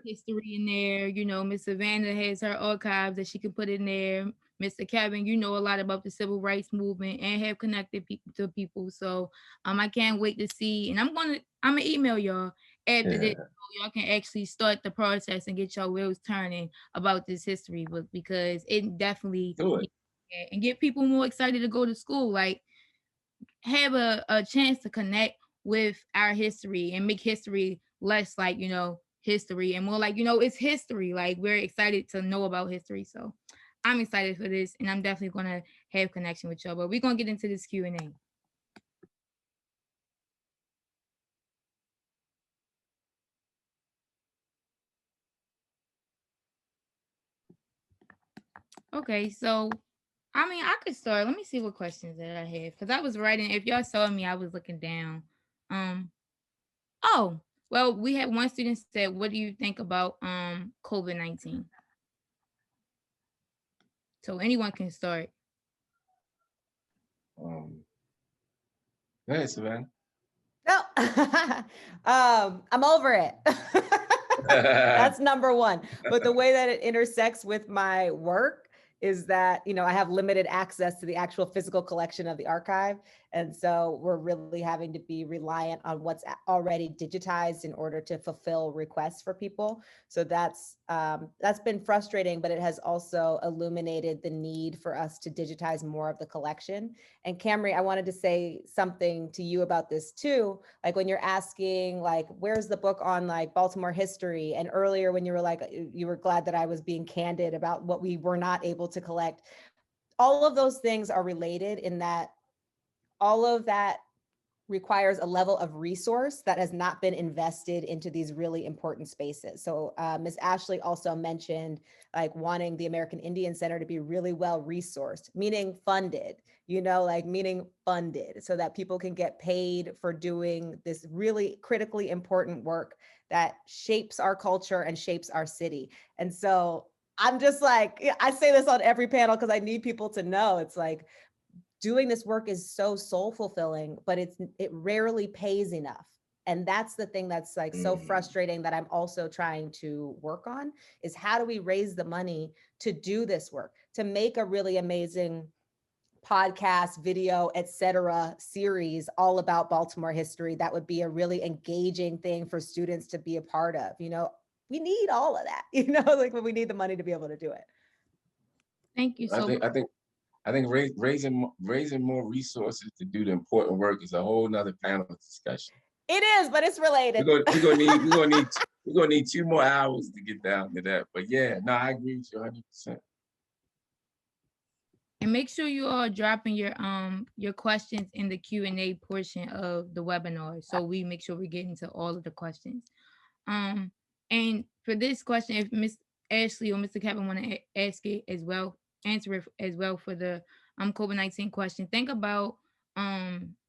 S3: history in there. Miss Savannah has her archives that she can put in there. Mr. Kevin, you know a lot about the civil rights movement and have connected people to people. So I can't wait to see. And I'm gonna email y'all after this, so y'all can actually start the process and get your wheels turning about this history book, because it definitely
S4: Do it.
S3: and get people more excited to go to school. Like, have a chance to connect with our history and make history less like, history, and more like, it's history. Like, we're excited to know about history. So I'm excited for this, and I'm definitely gonna have connection with y'all. But we're gonna get into this Q&A. Okay, so I could start. Let me see what questions that I have, because I was writing. If y'all saw me, I was looking down. Oh, well, we had one student said, "What do you think about COVID-19?" So anyone can start.
S4: Um, Go ahead, Savannah.
S6: No, I'm over it. That's number one. But the way that it intersects with my work is that, I have limited access to the actual physical collection of the archive. And so we're really having to be reliant on what's already digitized in order to fulfill requests for people. So that's been frustrating, but it has also illuminated the need for us to digitize more of the collection. And Camry, I wanted to say something to you about this too. Like, when you're asking, like, where's the book on like Baltimore history? And earlier when you were like, you were glad that I was being candid about what we were not able to collect. All of those things are related in that all of that requires a level of resource that has not been invested into these really important spaces. So Ms. Ashley also mentioned like wanting the American Indian Center to be really well resourced, meaning funded, meaning funded, so that people can get paid for doing this really critically important work that shapes our culture and shapes our city. And so I'm just like, I say this on every panel because I need people to know, it's like, doing this work is so soul fulfilling, but it rarely pays enough. And that's the thing that's like so frustrating that I'm also trying to work on, is how do we raise the money to do this work, to make a really amazing podcast, video, etc. series all about Baltimore history that would be a really engaging thing for students to be a part of. We need all of that, like, but we need the money to be able to do it.
S3: Thank you
S4: I
S3: so
S4: think
S3: much.
S4: I think raising more resources to do the important work is a whole nother panel discussion.
S6: It is, but it's related.
S4: We're gonna need 2 more hours to get down to that. But yeah, no, I agree with you 100%.
S3: And make sure you are dropping your questions in the Q&A portion of the webinar, so we make sure we're getting to all of the questions. And for this question, if Miss Ashley or Mr. Kevin want to ask it as well, answer it as well for the COVID-19 question. Think about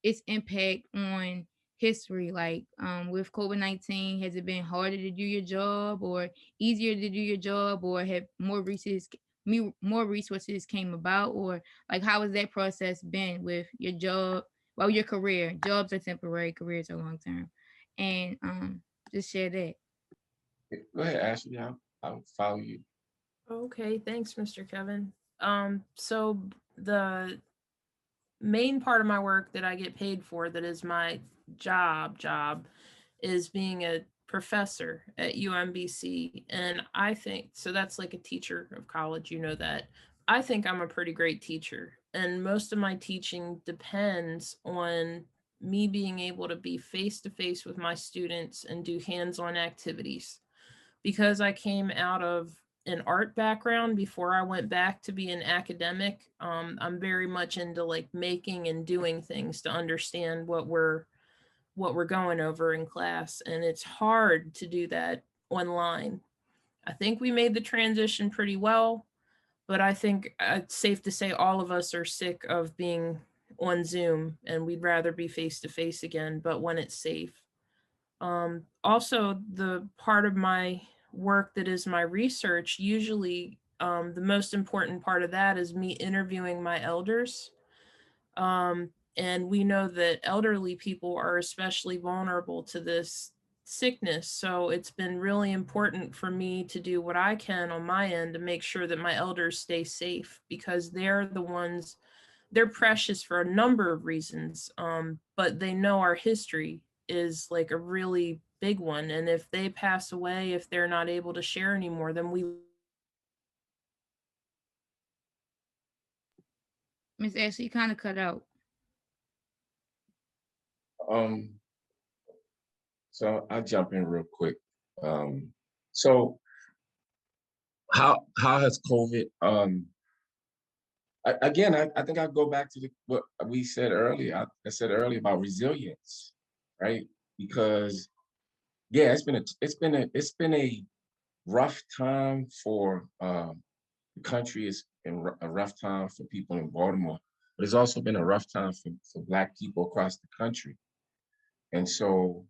S3: its impact on history. Like with COVID-19, has it been harder to do your job or easier to do your job, or have more resources came about, or like how has that process been with your job? Well, your career. Jobs are temporary, careers are long term. And just share that.
S4: Go ahead, Ashley. I'll follow you.
S5: Okay, thanks, Mr. Kevin. So the main part of my work that I get paid for, that is my job, is being a professor at UMBC. And I think, so that's like a teacher of college, you know that. I think I'm a pretty great teacher. And most of my teaching depends on me being able to be face to face with my students and do hands-on activities. Because I came out of an art background before I went back to be an academic, I'm very much into like making and doing things to understand what we're going over in class, and it's hard to do that online. I think we made the transition pretty well, but I think it's safe to say all of us are sick of being on Zoom, and we'd rather be face to face again, but when it's safe. Also, the part of my work that is my research, usually the most important part of that is me interviewing my elders. And we know that elderly people are especially vulnerable to this sickness. So it's been really important for me to do what I can on my end to make sure that my elders stay safe, because they're the ones, they're precious for a number of reasons. But they know our history is like a really big one. And if they pass away, if they're not able to share anymore, then we.
S3: Miss Ashley, kind of cut out.
S4: Um, so I'll jump in real quick. So how has COVID again, I think I'll go back to what we said earlier. I said earlier about resilience, right? Because yeah, it's been a rough time for the country. It's been a rough time for people in Baltimore, but it's also been a rough time for Black people across the country. And so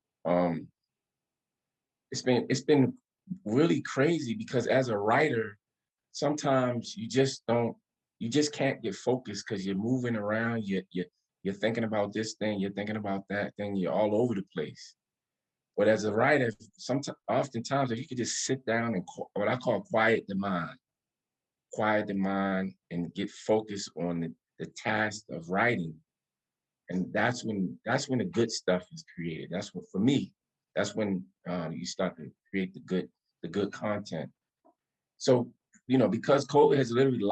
S4: it's been really crazy because as a writer, sometimes you just can't get focused because you're moving around, you're thinking about this thing, you're thinking about that thing, you're all over the place. But as a writer, sometimes oftentimes if you could just sit down and what I call quiet the mind and get focused on the task of writing. And that's when the good stuff is created. That's what, for me, that's when you start to create the good content. So, because COVID has literally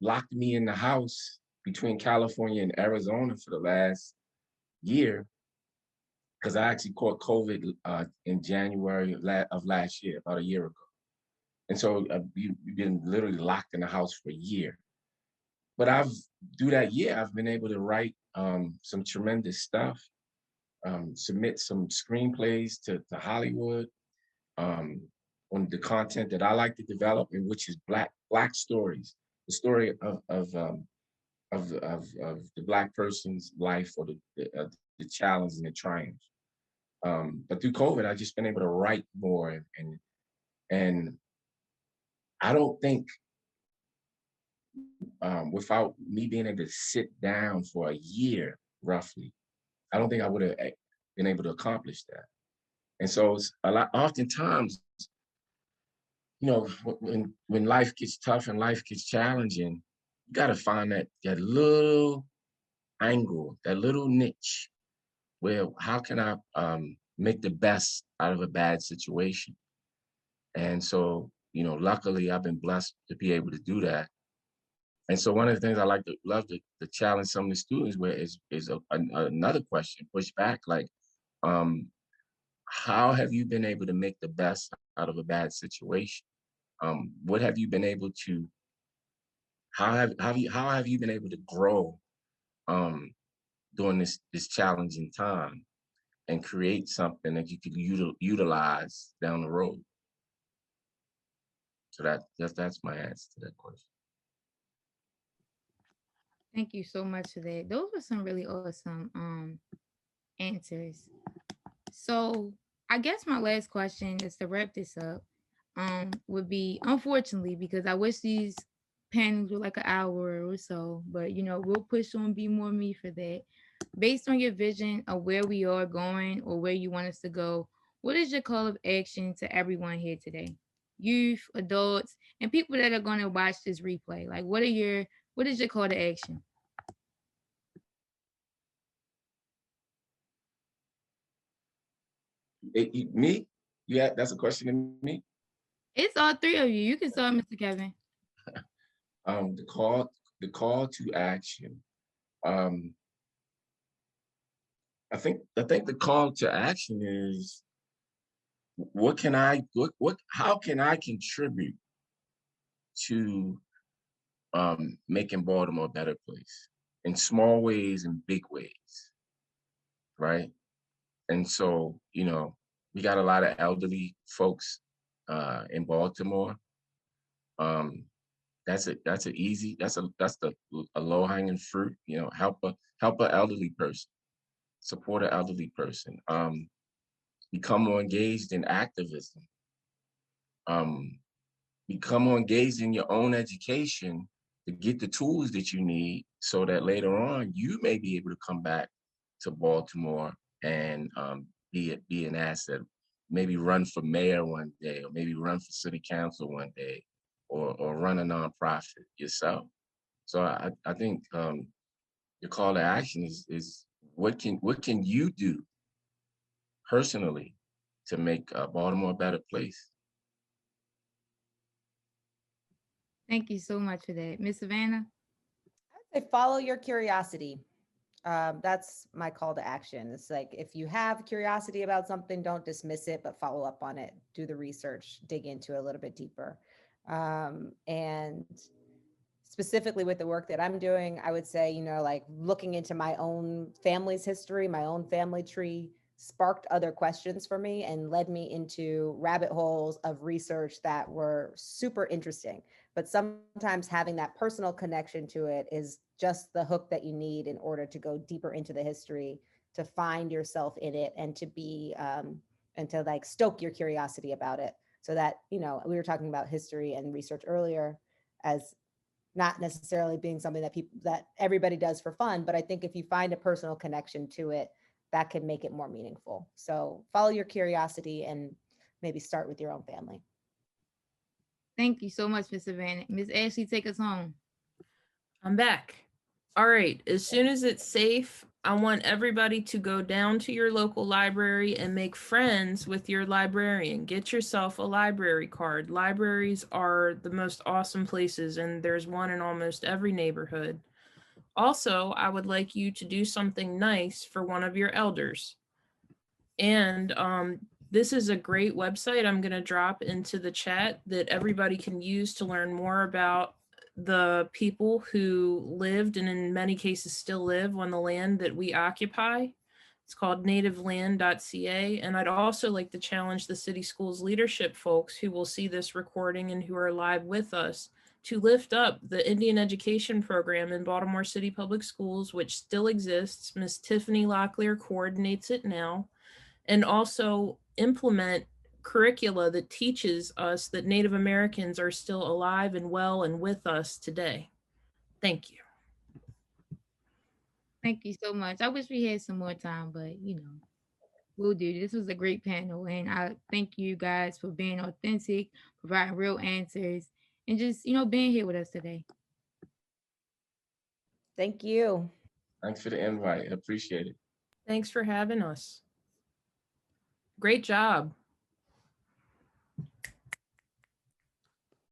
S4: locked me in the house between California and Arizona for the last year, because I actually caught COVID in January of last year, about a year ago. And so we've been literally locked in the house for a year. But through that year, I've been able to write some tremendous stuff, submit some screenplays to Hollywood, um, on the content that I like to develop, and which is black stories, the story of the Black person's life, or the challenge and the triumph. But through COVID, I've just been able to write more, and I don't think without me being able to sit down for a year, roughly, I don't think I would have been able to accomplish that. And so it's a lot. Oftentimes, when life gets tough and life gets challenging, you got to find that little angle, that little niche, where how can I make the best out of a bad situation? And so, luckily, I've been blessed to be able to do that. And so, one of the things I love to challenge some of the students with is another question, push back, like, um, how have you been able to make the best out of a bad situation? What have you been able to? How have you been able to grow during this challenging time? and create something that you could utilize down the road. So that's my answer to that question.
S3: Thank you so much for that. Those were some really awesome answers. So I guess my last question is to wrap this up. Would be, unfortunately, because I wish these panels were like an hour or so, but we'll push on Be More Me for that. Based on your vision of where we are going or where you want us to go, what is your call of action to everyone here today? Youth, adults, and people that are going to watch this replay. Like, what is your call to action?
S4: Me? Yeah, that's a question to me.
S3: It's all three of you. You can start, Mr. Kevin.
S4: The call to action. I think the call to action is how can I contribute to making Baltimore a better place in small ways and big ways, right? And so, we got a lot of elderly folks in Baltimore. That's a low hanging fruit. Help a elderly person, support an elderly person. Become more engaged in activism. Become more engaged in your own education to get the tools that you need so that later on you may be able to come back to Baltimore and be an asset. Maybe run for mayor one day, or maybe run for city council one day, or run a nonprofit yourself. So I think your call to action is what can you do personally to make Baltimore a better place?
S3: Thank you so much for that. Miss Savannah?
S6: I'd say follow your curiosity. That's my call to action. It's like, if you have curiosity about something, don't dismiss it, but follow up on it. Do the research, dig into it a little bit deeper. And specifically with the work that I'm doing, I would say, like looking into my own family's history, my own family tree, sparked other questions for me and led me into rabbit holes of research that were super interesting. But sometimes having that personal connection to it is just the hook that you need in order to go deeper into the history, to find yourself in it, and to be and to like stoke your curiosity about it. So that, we were talking about history and research earlier as not necessarily being something that everybody does for fun, but I think if you find a personal connection to it, that can make it more meaningful. So follow your curiosity and maybe start with your own family.
S3: Thank you so much, Miss Savannah. Miss Ashley, take us home.
S5: I'm back. All right. As soon as it's safe, I want everybody to go down to your local library and make friends with your librarian. Get yourself a library card. Libraries are the most awesome places, and there's one in almost every neighborhood. Also, I would like you to do something nice for one of your elders. And this is a great website I'm going to drop into the chat that everybody can use to learn more about the people who lived and in many cases still live on the land that we occupy. It's called nativeland.ca. And I'd also like to challenge the city schools leadership folks who will see this recording and who are live with us to lift up the Indian education program in Baltimore City Public Schools, which still exists. Miss Tiffany Locklear coordinates it now, and also implement curricula that teaches us that Native Americans are still alive and well and with us today. Thank you.
S3: Thank you so much. I wish we had some more time, but we'll do. This was a great panel, and I thank you guys for being authentic, providing real answers, and just being here with us today.
S6: Thank you.
S4: Thanks for the invite. I appreciate it.
S5: Thanks for having us. Great job.